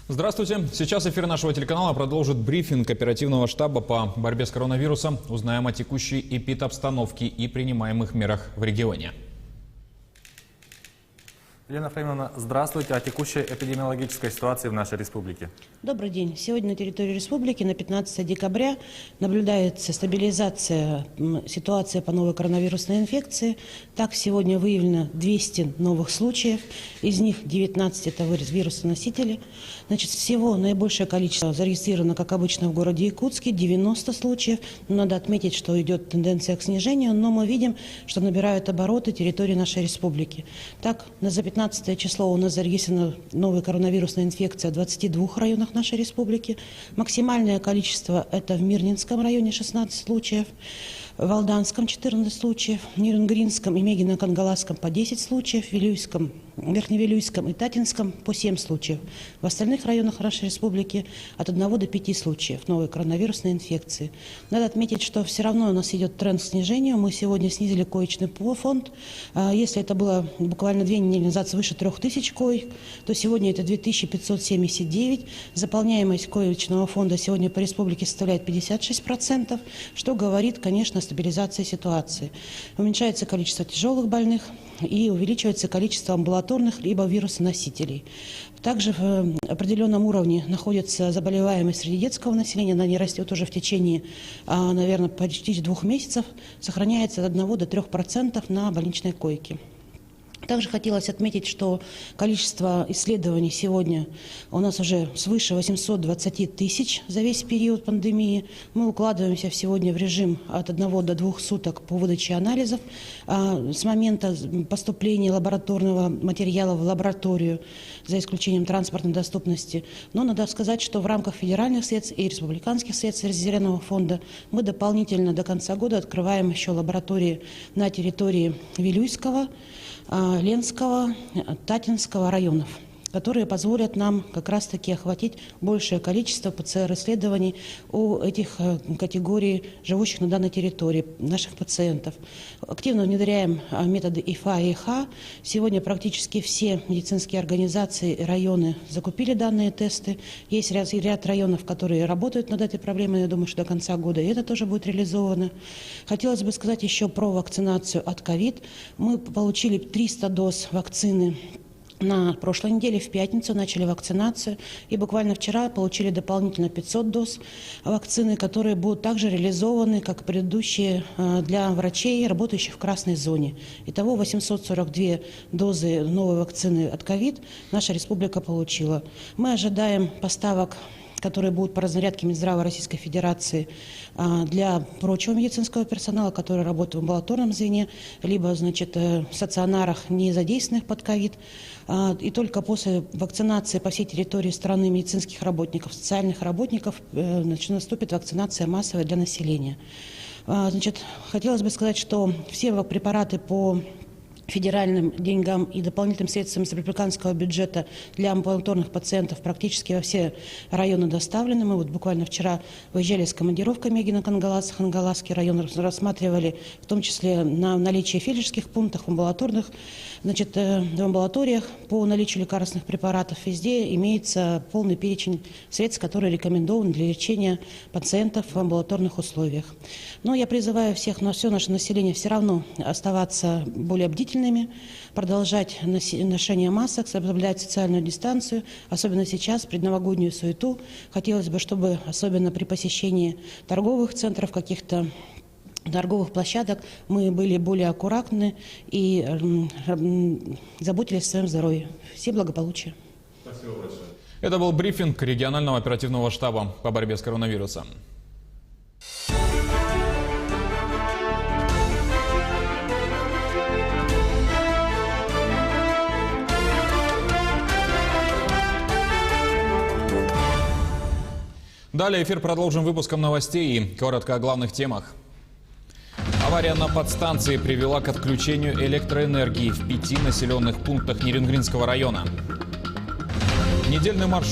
Здравствуйте. Сейчас эфир нашего телеканала продолжит брифинг оперативного штаба по борьбе с коронавирусом. Узнаем о текущей эпидобстановке и принимаемых мерах в регионе. Елена Фраимовна, здравствуйте. О текущей эпидемиологической ситуации в нашей республике. Добрый день. Сегодня на территории республики на 15 декабря наблюдается стабилизация ситуации по новой коронавирусной инфекции. Так, сегодня выявлено 200 новых случаев, из них 19 это вирусоносители. Значит, всего наибольшее количество зарегистрировано, как обычно, в городе Якутске, 90 случаев. Надо отметить, что идет тенденция к снижению, но мы видим, что набирают обороты территории нашей республики. Так, за 15 число у нас зарегистрирована новая коронавирусная инфекция в 22 районах нашей республики. Максимальное количество это в Мирнинском районе 16 случаев, в Алданском 14 случаев, в Нерюнгринском и Мегино-Кангаласском по 10 случаев, в Вилюйском, Верхневилюйском и Татинском по 7 случаев. В остальных районах нашей республики от 1 до 5 случаев новой коронавирусной инфекции. Надо отметить, что все равно у нас идет тренд к снижению. Мы сегодня снизили коечный фонд. Если это было буквально 2 недели назад свыше 3000 коек, то сегодня это 2579. Заполняемость коечного фонда сегодня по республике составляет 56%, что говорит, конечно, о стабилизации ситуации. Уменьшается количество тяжелых больных и увеличивается количество амбулаторных либо вирусоносителей. Также в определенном уровне находится заболеваемость среди детского населения. Она не растет уже в течение, наверное, почти 2 месяцев. Сохраняется от 1 до 3% на больничной койке. Также хотелось отметить, что количество исследований сегодня у нас уже свыше 820 тысяч за весь период пандемии. Мы укладываемся сегодня в режим от 1 до 2 суток по выдаче анализов. С момента поступления лабораторного материала в лабораторию, за исключением транспортной доступности. Но надо сказать, что в рамках федеральных средств и республиканских средств резервного фонда мы дополнительно до конца года открываем еще лаборатории на территории Вилюйского, Ленского, Татинского районов, которые позволят нам как раз-таки охватить большее количество ПЦР-исследований у этих категорий живущих на данной территории, наших пациентов. Активно внедряем методы ИФА и ИХА. Сегодня практически все медицинские организации и районы закупили данные тесты. Есть ряд районов, которые работают над этой проблемой. Я думаю, что до конца года и это тоже будет реализовано. Хотелось бы сказать еще про вакцинацию от ковид. Мы получили 300 доз вакцины. На прошлой неделе, в пятницу, начали вакцинацию, и буквально вчера получили дополнительно 500 доз вакцины, которые будут также реализованы, как предыдущие, для врачей, работающих в красной зоне. Итого 842 дозы новой вакцины от ковид наша республика получила. Мы ожидаем поставок, которые будут по разнарядке Минздрава Российской Федерации для прочего медицинского персонала, который работает в амбулаторном звене, либо, значит, в стационарах, не задействованных под ковид. И только после вакцинации по всей территории страны медицинских работников, социальных работников, наступит вакцинация массовая для населения. Значит, хотелось бы сказать, что все препараты по федеральным деньгам и дополнительным средствам из республиканского бюджета для амбулаторных пациентов практически во все районы доставлены. Мы вот буквально вчера выезжали с командировкой Мегино-Кангалас, Хангаласский район, рассматривали в том числе на наличие фельдшерских пунктов, амбулаторных, значит, в амбулаториях по наличию лекарственных препаратов. Везде имеется полный перечень средств, которые рекомендованы для лечения пациентов в амбулаторных условиях. Но я призываю всех, все наше население все равно оставаться более бдительными, продолжать ношение масок, соблюдать социальную дистанцию, особенно сейчас, в предновогоднюю суету. Хотелось бы, чтобы особенно при посещении торговых центров, каких-то торговых площадок, мы были более аккуратны и заботились о своем здоровье. Всем благополучия. Спасибо большое. Это был брифинг регионального оперативного штаба по борьбе с коронавирусом. Далее эфир продолжим выпуском новостей и коротко о главных темах. Авария на подстанции привела к отключению электроэнергии в 5 населенных пунктах Нерюнгринского района. Недельный маршрут